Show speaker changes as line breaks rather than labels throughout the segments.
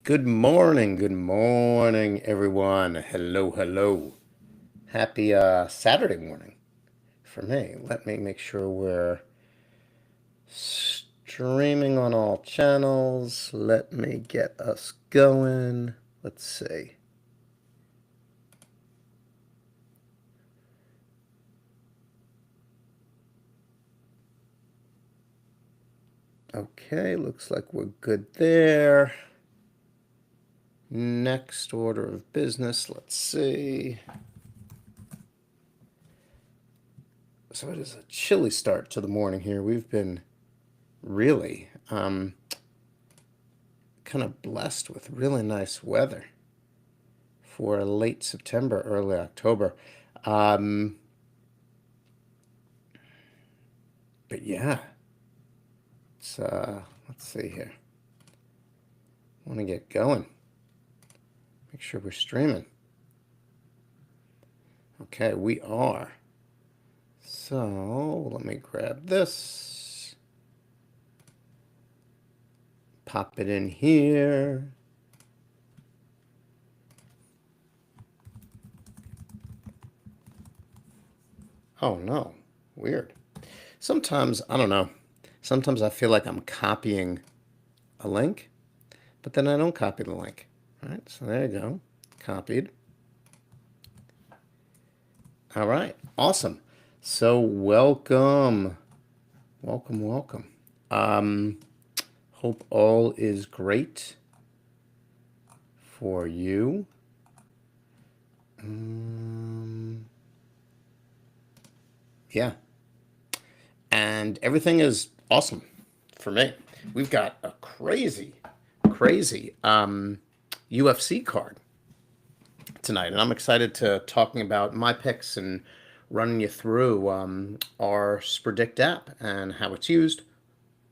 Good morning, everyone. Hello, hello. Happy Saturday morning for me. Let me make sure we're streaming on all channels. Let me get us going. Let's see. Okay, looks like we're good there. Next order of business, let's see. So it is a chilly start to the morning here. We've been really kind of blessed with really nice weather for late September, early October. Um, but yeah, let's see here. Want to get going. Make sure we're streaming. Okay, we are. So let me grab this. Pop it in here. Oh no, weird. Sometimes, I don't know. Sometimes I feel like I'm copying a link, but then I don't copy the link. All right, so there you go. Copied. All right, awesome. So welcome. Welcome. Um, Hope all is great for you. Yeah. And everything is awesome for me. We've got a crazy UFC card tonight, and I'm excited to talking about my picks and running you through our Spredict app and how it's used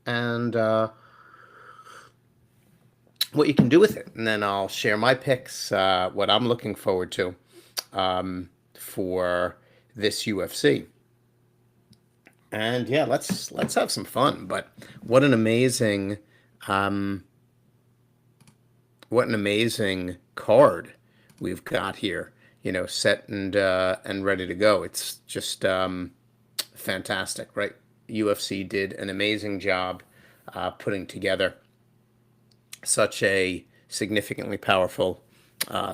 and what you can do with it. And then I'll share my picks, what I'm looking forward to for this UFC. And yeah, let's have some fun. But what an amazing um, what an amazing card we've got here. You know, set and ready to go. It's just fantastic, right? UFC did an amazing job putting together such a significantly powerful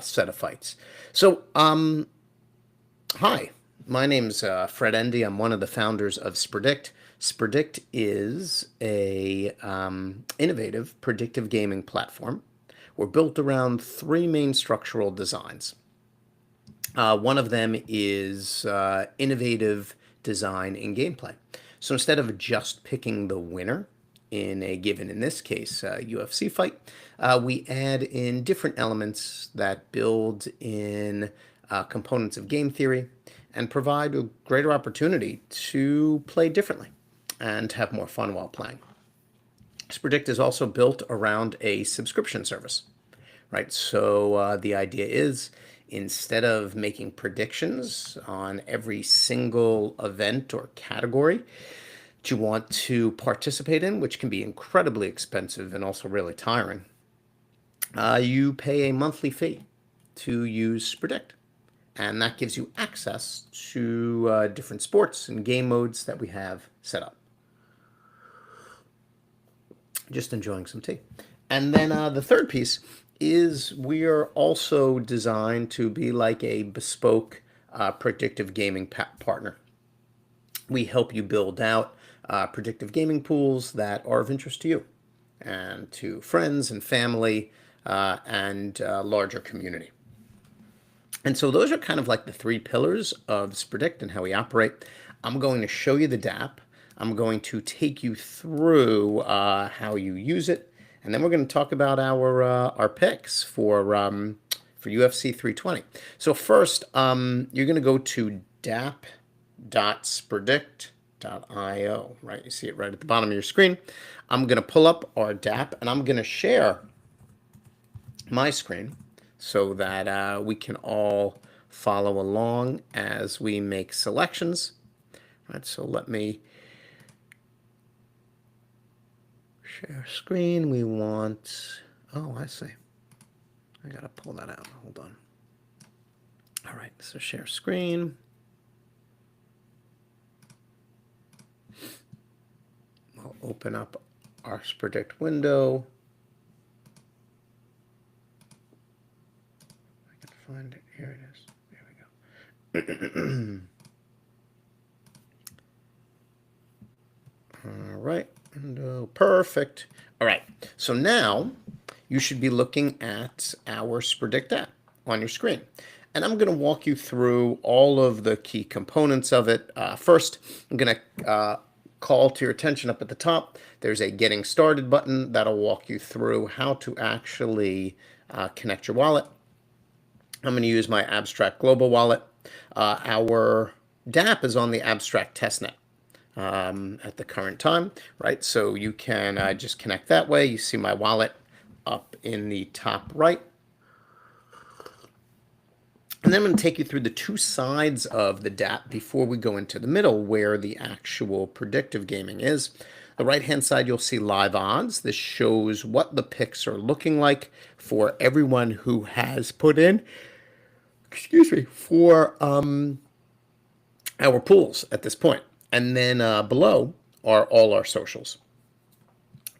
set of fights. So, hi, my name's Fred Endy. I'm one of the founders of Spredict. Spredict is a innovative predictive gaming platform. We're built around three main structural designs. One of them is innovative design in gameplay. So instead of just picking the winner in a given, in this case, UFC fight, we add in different elements that build in components of game theory and provide a greater opportunity to play differently and have more fun while playing. Spredict is also built around a subscription service, right? So the idea is instead of making predictions on every single event or category that you want to participate in, which can be incredibly expensive and also really tiring, you pay a monthly fee to use Spredict. And that gives you access to different sports and game modes that we have set up. Just enjoying some tea. And then the third piece is we are also designed to be like a bespoke predictive gaming partner. We help you build out predictive gaming pools that are of interest to you and to friends and family and larger community. And so those are kind of like the three pillars of Spredict and how we operate. I'm going to show you the DApp. I'm going to take you through how you use it, and then we're going to talk about our picks for UFC 320. So first, you're going to go to dapp.spredict.io. Right, you see it right at the bottom of your screen. I'm going to pull up our DApp, and I'm going to share my screen so that we can all follow along as we make selections. All right, so let me share screen. We want, oh, I see. I gotta pull that out. Hold on. All right, so share screen. I'll open up our Spredict window. I can find it. Here it is. There we go. All right, window, perfect. All right, so now you should be looking at our Spredict app on your screen. And I'm going to walk you through all of the key components of it. First, I'm going to call to your attention up at the top. There's a Getting Started button that'll walk you through how to actually connect your wallet. I'm going to use my Abstract Global Wallet. Our DApp is on the Abstract testnet at the current time, right? So you can just connect that way. You see my wallet up in the top right. And then I'm going to take you through the two sides of the DApp before we go into the middle where the actual predictive gaming is. The right-hand side, you'll see live odds. This shows what the picks are looking like for everyone who has put in, for our pools at this point. And then below are all our socials.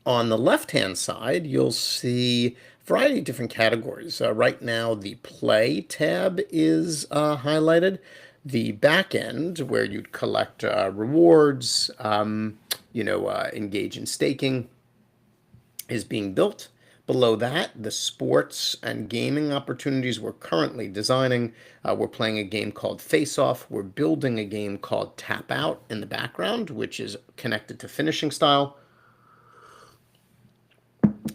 On the left-hand side, you'll see a variety of different categories. Right now, the Play tab is highlighted. The back end, where you'd collect rewards, engage in staking, is being built. Below that, the sports and gaming opportunities we're currently designing. We're playing a game called Face Off. We're building a game called Tap Out in the background, which is connected to finishing style.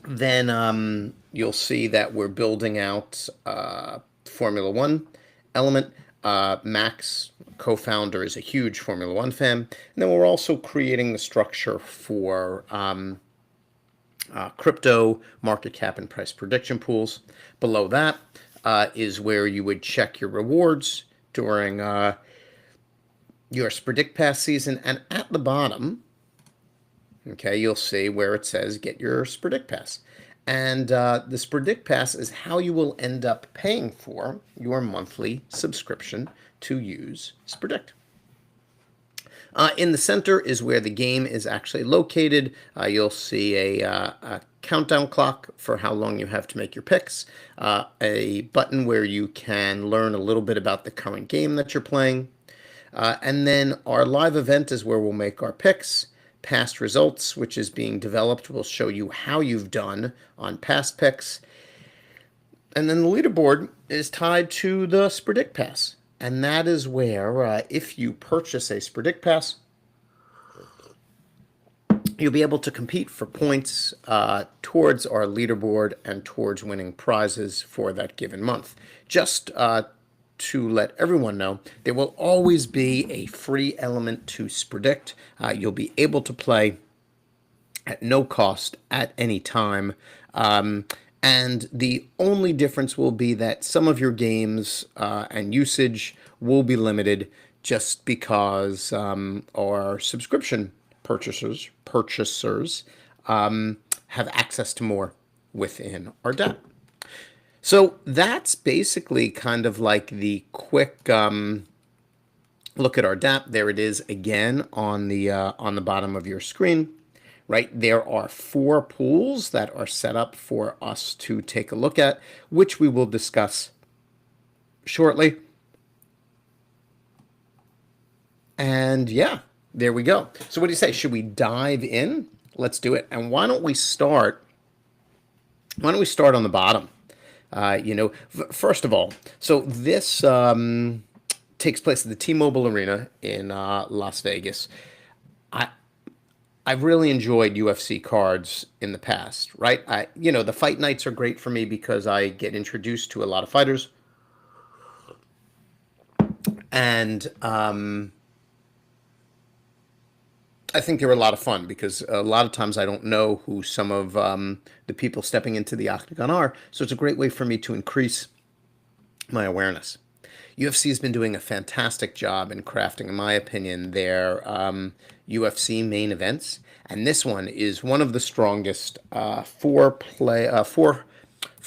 Then you'll see that we're building out Formula One element. Max, co-founder, is a huge Formula One fan. And then we're also creating the structure for crypto, market cap, and price prediction pools. Below that is where you would check your rewards during your Spredict Pass season. And at the bottom, okay, you'll see where it says get your Spredict Pass. And the Spredict Pass is how you will end up paying for your monthly subscription to use Spredict. In the center is where the game is actually located. You'll see a countdown clock for how long you have to make your picks, a button where you can learn a little bit about the current game that you're playing, and then our live event is where we'll make our picks. Past results, which is being developed, will show you how you've done on past picks. And then the leaderboard is tied to the Spredict Pass. And that is where, if you purchase a Spredict Pass, you'll be able to compete for points towards our leaderboard and towards winning prizes for that given month. Just to let everyone know, there will always be a free element to Spredict. You'll be able to play at no cost at any time. And the only difference will be that some of your games and usage will be limited just because our subscription purchasers have access to more within our DApp. So that's basically kind of like the quick look at our DApp. There it is again on the bottom of your screen. Right, there are 4 pools that are set up for us to take a look at, which we will discuss shortly. And yeah, there we go. So what do you say? Should we dive in? Let's do it. And why don't we start on the bottom? First of all, so this takes place at the T-Mobile Arena in Las Vegas. I've really enjoyed UFC cards in the past, right? The fight nights are great for me because I get introduced to a lot of fighters. And I think they're a lot of fun because a lot of times I don't know who some of the people stepping into the octagon are. So it's a great way for me to increase my awareness. UFC has been doing a fantastic job in crafting, in my opinion, their UFC main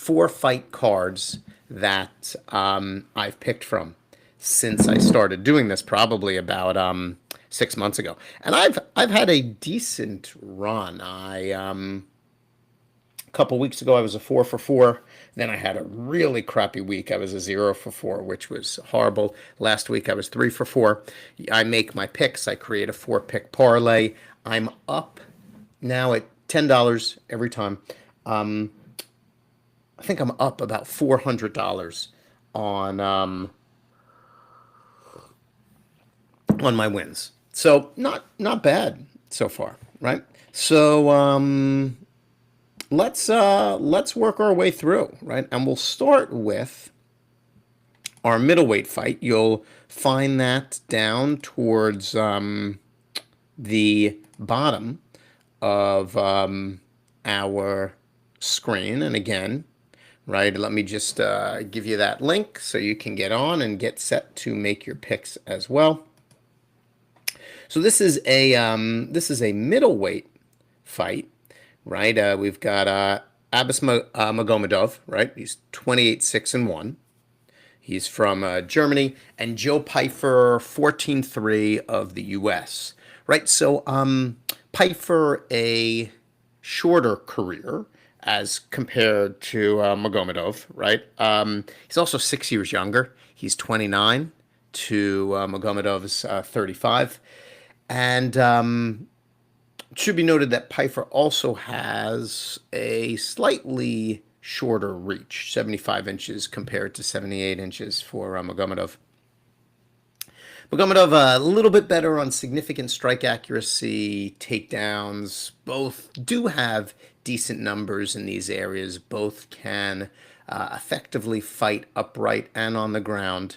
4 fight cards that I've picked from since I started doing this, probably about 6 months ago, and I've had a decent run. A couple weeks ago I was a 4 for 4. Then I had a really crappy week. I was a 0 for 4, which was horrible. Last week I was 3 for 4. I make my picks. I create a 4 pick parlay. I'm up now at $10 every time. I think I'm up about $400 on my wins. So not bad so far, right? So let's work our way through, right? And we'll start with our middleweight fight. You'll find that down towards the bottom of our screen. And again, right, let me just give you that link so you can get on and get set to make your picks as well. So this is a middleweight fight, right? We've got Abbas Magomedov, right? He's 28-6-1. He's from Germany, and Joe Pyfer, 14-3 of the U.S. Right? So Pyfer, a shorter career as compared to Magomedov, right? He's also 6 years younger. He's 29 to Magomedov's 35. And it should be noted that Pyfer also has a slightly shorter reach, 75 inches compared to 78 inches for Magomedov. Magomedov a little bit better on significant strike accuracy, takedowns. Both do have decent numbers in these areas. Both can effectively fight upright and on the ground.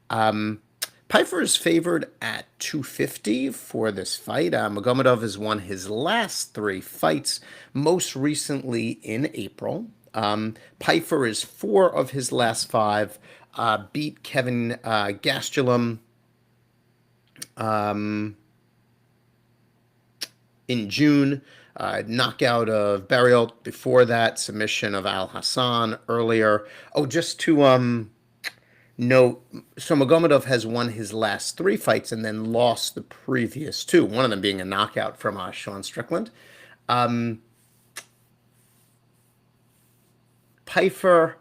Pyfer is favored at 250 for this fight. Magomedov has won his last 3 fights, most recently in April. Pyfer is 4 of his last 5, beat Kevin Gastelum in June, knockout of Barrialt before that, submission of Al Hassan earlier. Oh, just to note, so Magomedov has won his last 3 fights and then lost the previous 2, one of them being a knockout from Sean Strickland. Pyfer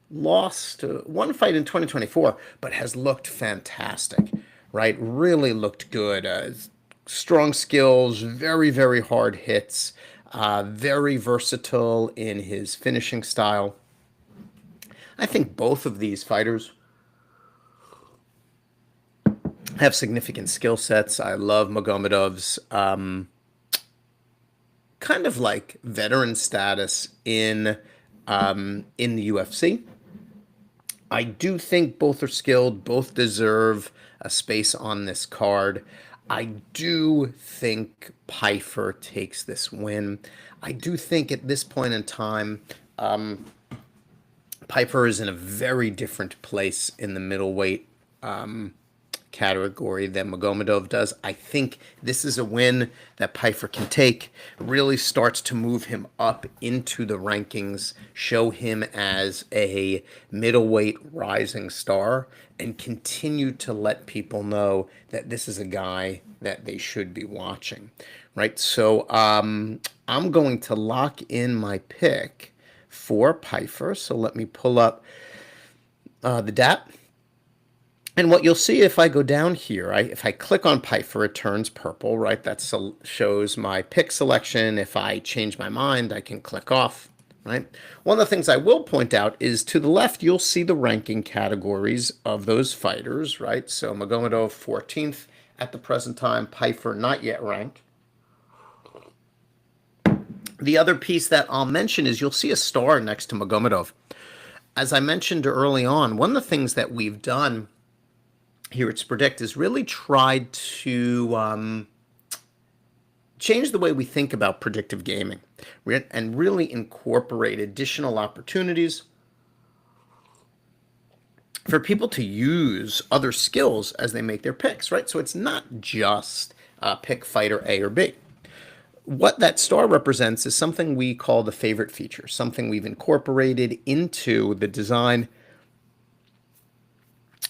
lost 1 fight in 2024, but has looked fantastic, right? Really looked good. Strong skills, very, very hard hits, very versatile in his finishing style. I think both of these fighters have significant skill sets. I love Magomedov's kind of like veteran status in the UFC. I do think both are skilled, both deserve a space on this card. I do think Pyfer takes this win. I do think at this point in time, Pyfer is in a very different place in the middleweight category than Magomedov does. I think this is a win that Pyfer can take, really starts to move him up into the rankings, show him as a middleweight rising star, and continue to let people know that this is a guy that they should be watching, right? So I'm going to lock in my pick for Pyfer. So let me pull up the DAP. And what you'll see if I go down here, if I click on Pyfer, it turns purple, right? That shows my pick selection. If I change my mind, I can click off, right? One of the things I will point out is to the left, you'll see the ranking categories of those fighters, right? So Magomedov 14th at the present time, Pyfer not yet ranked. The other piece that I'll mention is you'll see a star next to Magomedov. As I mentioned early on, one of the things that we've done here at Spredict is really tried to change the way we think about predictive gaming and really incorporate additional opportunities for people to use other skills as they make their picks, right? So it's not just pick fighter A or B. what that star represents is something we call the favorite feature, something we've incorporated into the design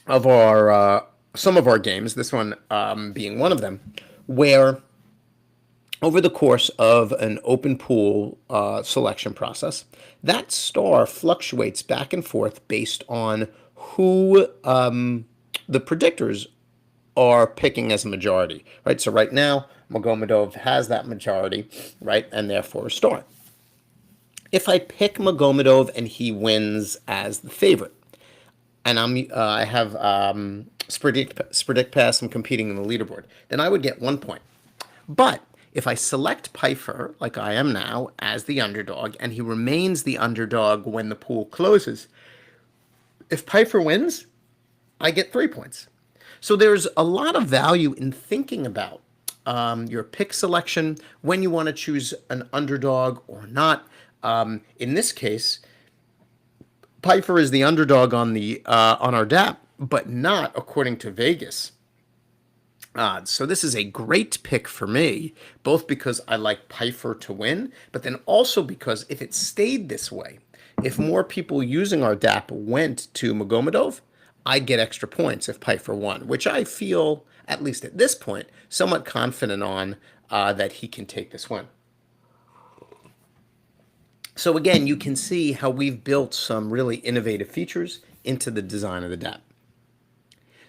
of our some of our games. This one being one of them, where over the course of an open pool selection process, that star fluctuates back and forth based on who the predictors are picking as a majority, right? So right now, Magomedov has that majority, right, and therefore a star. If I pick Magomedov and he wins as the favorite, and I have Spredict pass, I'm competing in the leaderboard, then I would get 1 point. But if I select Pfeiffer, like I am now, as the underdog, and he remains the underdog when the pool closes, if Pfeiffer wins, I get 3 points. So there's a lot of value in thinking about your pick selection, when you want to choose an underdog or not. In this case, Pfeiffer is the underdog on our DAP, but not according to Vegas odds. So this is a great pick for me, both because I like Pfeiffer to win, but then also because if it stayed this way, if more people using our DAP went to Magomedov, I'd get extra points if Pfeiffer won, which I feel, at least at this point, somewhat confident on that he can take this win. So again, you can see how we've built some really innovative features into the design of the DAP.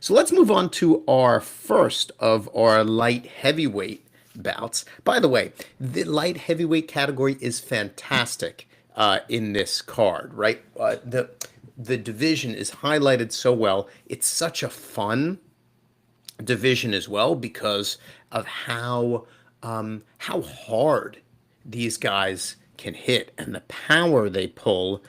So let's move on to our first of our light heavyweight bouts. By the way, the light heavyweight category is fantastic in this card, right? The division is highlighted so well. It's such a fun division as well because of how hard these guys can hit and the power they pull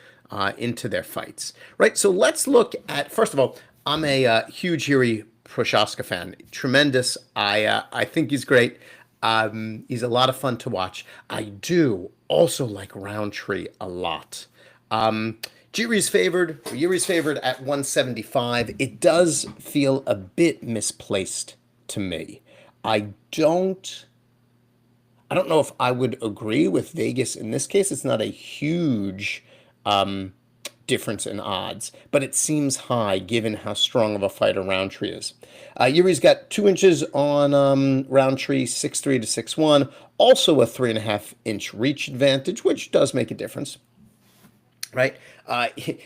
into their fights, right? So let's look at, first of all, I'm a huge Yuri Prochaska fan. Tremendous. I think he's great. He's a lot of fun to watch. I do also like Roundtree a lot. Yuri's favored at 175. It does feel a bit misplaced to me. I don't know if I would agree with Vegas in this case. It's not a huge difference in odds, but it seems high given how strong of a fighter Roundtree is. Yuri's got 2 inches on Roundtree, 6'3" to 6'1", also a 3.5-inch reach advantage, which does make a difference, right?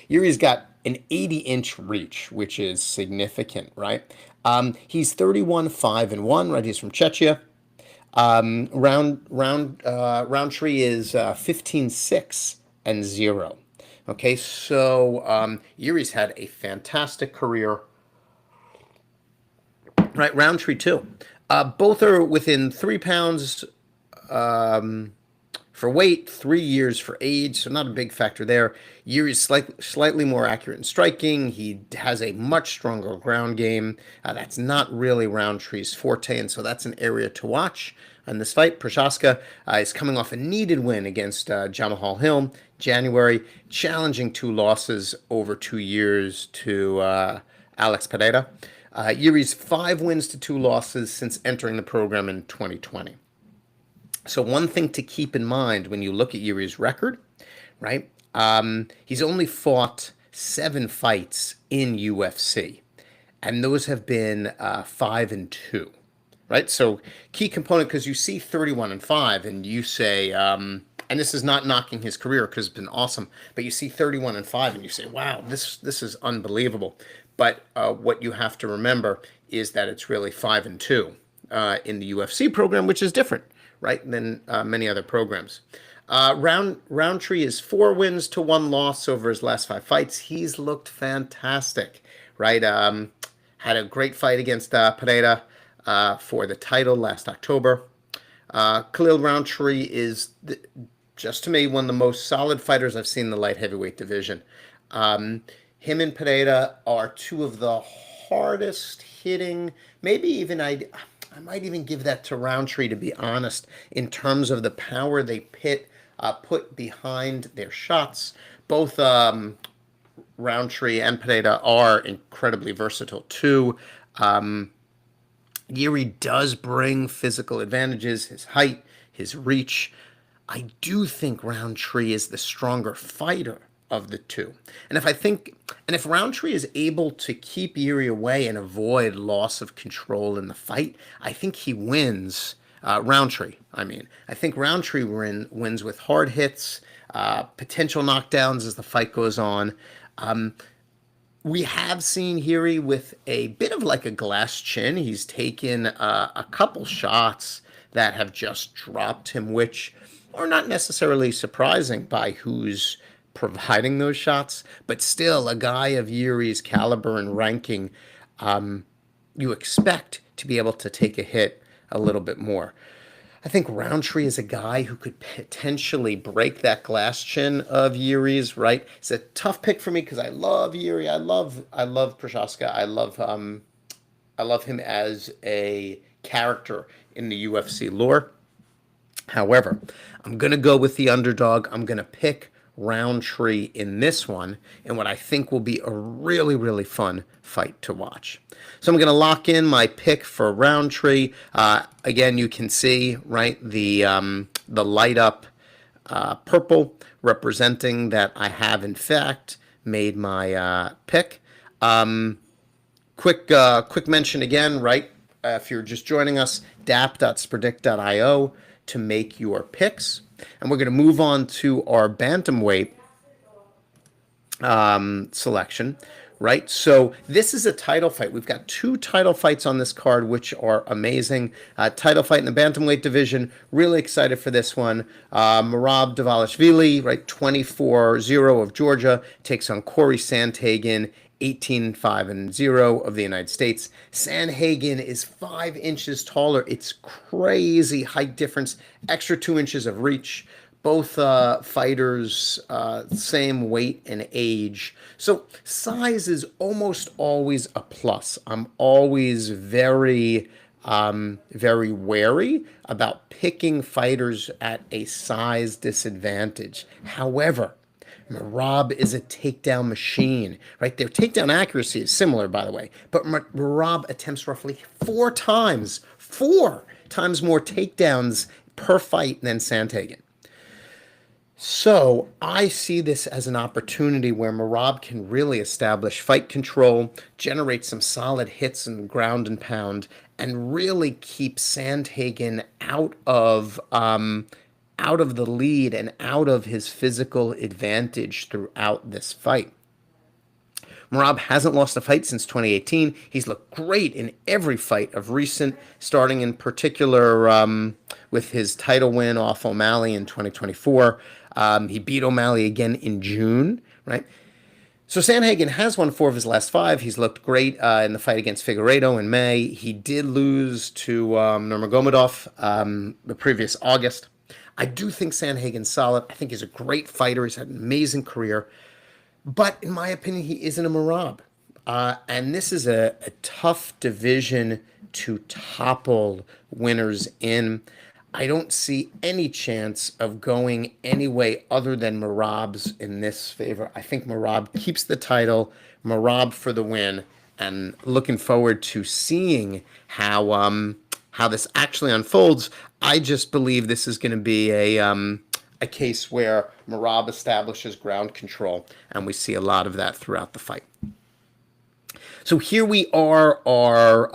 Yuri's got an 80-inch reach, which is significant, right? He's 31-5-1, right? He's from Czechia. Roundtree is 15-6-0. Okay, so Yuri's had a fantastic career. Right, Roundtree too. Both are within 3 pounds for weight, 3 years for age, so not a big factor there. Yuri's slightly more accurate in striking. He has a much stronger ground game. That's not really Roundtree's forte, and so that's an area to watch in this fight. Prochaska is coming off a needed win against Jamahal Hill, January, challenging 2 losses over 2 years to Alex Pereira. Yuri's 5 wins to 2 losses since entering the program in 2020. So one thing to keep in mind when you look at Yuri's record, right? He's only fought 7 fights in UFC, and those have been 5-2, right? So key component, because you see 31-5, and you say, and this is not knocking his career because it's been awesome, but you see 31-5, and you say, wow, this is unbelievable. But what you have to remember is that it's really 5-2 in the UFC program, which is different, right, than many other programs. Roundtree is 4 wins to 1 loss over his last 5 fights. He's looked fantastic, right? Had a great fight against Pereira for the title last October. Khalil Roundtree is, just to me, one of the most solid fighters I've seen in the light heavyweight division. Him and Pereira are 2 of the hardest hitting, maybe even I might even give that to Roundtree, to be honest, in terms of the power they put behind their shots. Both Roundtree and Pereira are incredibly versatile too. Yuri does bring physical advantages, his height, his reach. I do think Roundtree is the stronger fighter of the two. And if Roundtree is able to keep Yuri away and avoid loss of control in the fight, I think he wins. Roundtree, I mean. I think Roundtree wins with hard hits, potential knockdowns as the fight goes on. We have seen Yuri with a bit of like a glass chin. He's taken a couple shots that have just dropped him, which are not necessarily surprising by who's providing those shots, but still, a guy of Yuri's caliber and ranking, you expect to be able to take a hit a little bit more. I think Roundtree is a guy who could potentially break that glass chin of Yuri's. Right, it's a tough pick for me because I love Yuri. I love Prochaska. I love him as a character in the UFC lore. However, I'm going to go with the underdog. I'm going to pick Roundtree in this one, in what I think will be a really, really fun fight to watch. So I'm going to lock in my pick for Roundtree. Again, you can see, right, the light up purple representing that I have, in fact, made my pick. Quick mention again, right? If you're just joining us, dap.spredict.io to make your picks. And we're going to move on to our bantamweight selection, right? So this is a title fight. We've got two title fights on this card, which are amazing. Title fight in the bantamweight division. Really excited for this one. Merab Dvalishvili, right, 24-0 of Georgia, takes on Corey Sandhagen, 18-5-0 of the United States. Sandhagen is 5 inches taller. It's crazy height difference, extra 2 inches of reach. Both fighters, same weight and age. So size is almost always a plus. I'm always very wary about picking fighters at a size disadvantage. However, Merab is a takedown machine, right? Their takedown accuracy is similar, by the way, but Merab attempts roughly four times more takedowns per fight than Sandhagen. So I see this as an opportunity where Merab can really establish fight control, generate some solid hits and ground and pound, and really keep Sandhagen out of the lead and out of his physical advantage throughout this fight. Merab hasn't lost a fight since 2018. He's looked great in every fight of recent, starting in particular with his title win off O'Malley in 2024. He beat O'Malley again in June, right? So Sandhagen has won 4 of his last 5. He's looked great in the fight against Figueiredo in May. He did lose to Nurmagomedov the previous August. I do think Sandhagen's solid. I think he's a great fighter. He's had an amazing career. But in my opinion, he isn't a Merab. And this is a tough division to topple winners in. I don't see any chance of going any way other than Merab's in this favor. I think Merab keeps the title, Merab for the win, and looking forward to seeing how this actually unfolds. I just believe this is going to be a case where Merab establishes ground control, and we see a lot of that throughout the fight. So here we are, our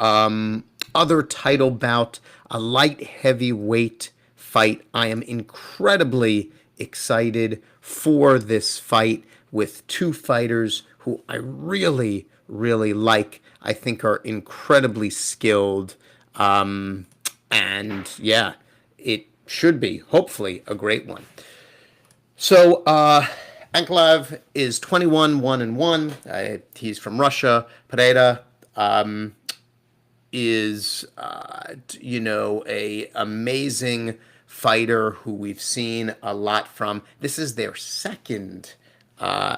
other title bout, a light heavyweight fight. I am incredibly excited for this fight with two fighters who I really, really like. I think are incredibly skilled. And yeah, it should be, hopefully, a great one. So, Ankalaev is 21-1-1. He's from Russia. Pereira is, a amazing fighter who we've seen a lot from. This is their second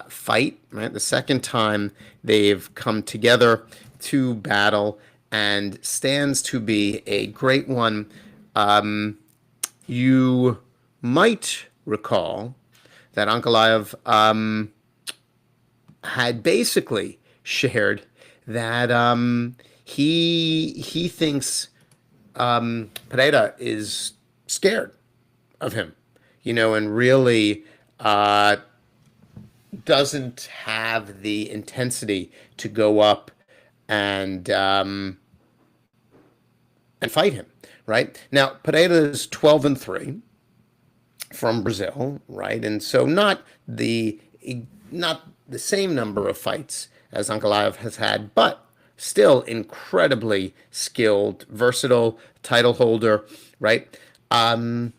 fight, right? The second time they've come together to battle, and stands to be a great one. You might recall that Ankalaev had basically shared that he thinks Pereira is scared, of him, and really uh, doesn't have the intensity to go up and um, and fight him. Right now, Pereira's 12-3 from Brazil, right, and so not the same number of fights as Ankalaev has had, but still incredibly skilled, versatile title holder, right? Pereira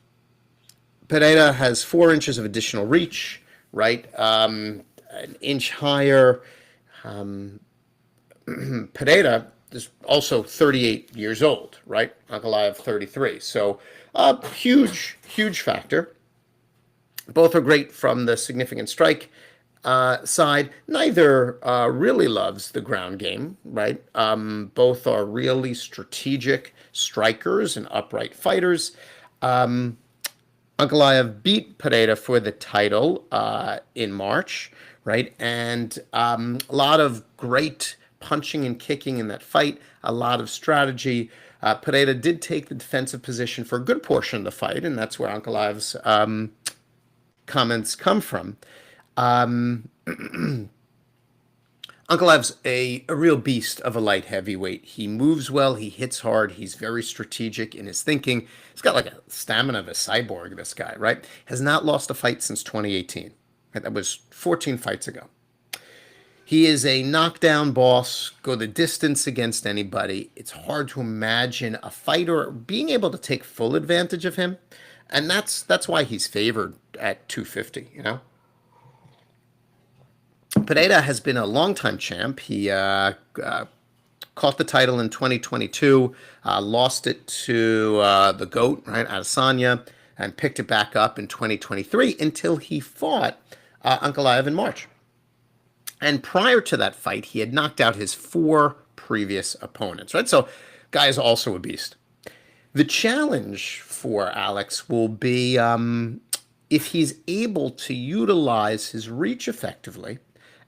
has 4 inches of additional reach, right? An inch higher. Pereira is also 38 years old, right? Ankalaev 33. So huge, huge factor. Both are great from the significant strike side. Neither really loves the ground game, right? Both are really strategic strikers and upright fighters. Ankalaev beat Pereira for the title in March, right? And a lot of great punching and kicking in that fight, a lot of strategy. Pereira did take the defensive position for a good portion of the fight, and that's where Ankalaev's comments come from. Ankalaev's a real beast of a light heavyweight. He moves well, he hits hard, he's very strategic in his thinking. He's got like a stamina of a cyborg, this guy, right? Has not lost a fight since 2018. Right? That was 14 fights ago. He is a knockdown boss, go the distance against anybody. It's hard to imagine a fighter being able to take full advantage of him. And that's why he's favored at 250, Pereira has been a longtime champ. He caught the title in 2022, lost it to the GOAT, right, Adesanya, and picked it back up in 2023 until he fought Ankalaev in March. And prior to that fight, he had knocked out his 4 previous opponents, right? So, guy is also a beast. The challenge for Alex will be if he's able to utilize his reach effectively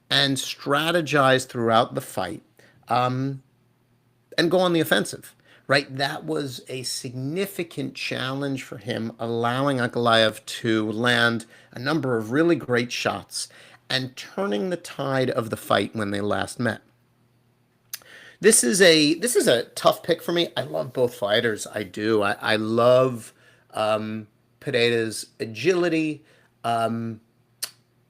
and strategize throughout the fight and go on the offensive, right? That was a significant challenge for him, allowing Ankalaev to land a number of really great shots and turning the tide of the fight when they last met. This is a tough pick for me. I love both fighters. I do. I love Pereira's agility,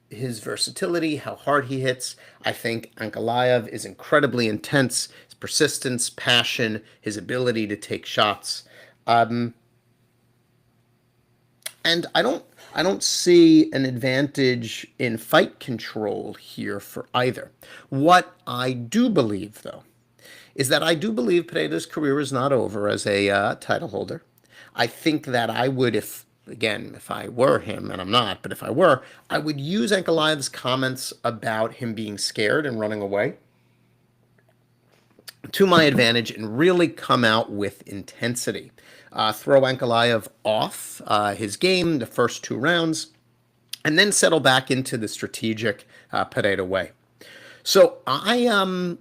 his versatility, how hard he hits. I think Ankalaev is incredibly intense. His persistence, passion, his ability to take shots. And I don't see an advantage in fight control here for either. What I do believe, though, is that I do believe Pereira's career is not over as a title holder. I think that I would, if I were him, and I'm not, but if I were, I would use Ankalaev's comments about him being scared and running away to my advantage and really come out with intensity. Throw Ankalaev off his game the first 2 rounds, and then settle back into the strategic Pereira way. So I'm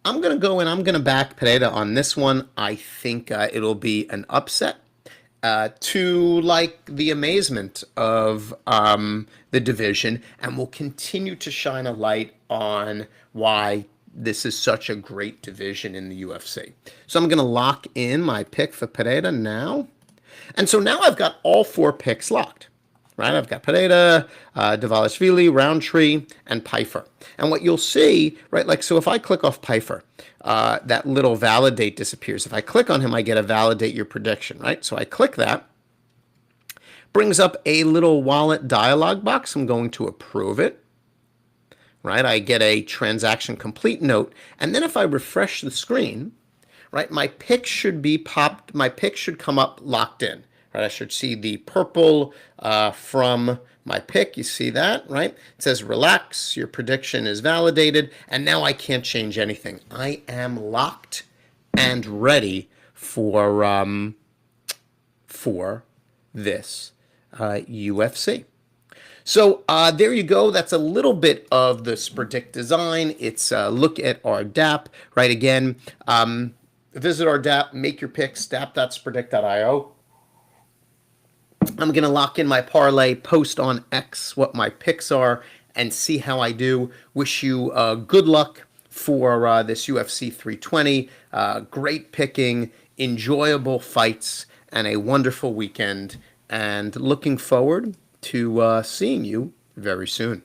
going to go and I'm going to back Pereira on this one. I think it'll be an upset. To like the amazement of the division, and will continue to shine a light on why this is such a great division in the UFC. So I'm going to lock in my pick for Pereira now. And so now I've got all 4 picks locked, right? I've got Pereira, Dvalishvili, Roundtree, and Pfeiffer. And what you'll see, right, like, so if I click off Pfeiffer, that little validate disappears. If I click on him, I get a validate your prediction, right? So I click that. Brings up a little wallet dialog box. I'm going to approve it, right? I get a transaction complete note. And then if I refresh the screen, right, my pick should be popped. My pick should come up locked in, right? I should see the purple from my pick. You see that, right? It says relax, your prediction is validated, and now I can't change anything. I am locked and ready for this UFC. So there you go. That's a little bit of the Spredict design. It's a look at our DApp, right? Again, visit our DApp, make your picks, dap.spredict.io. I'm going to lock in my parlay, post on X what my picks are, and see how I do. Wish you good luck for this UFC 320. Great picking, enjoyable fights, and a wonderful weekend. And looking forward to seeing you very soon.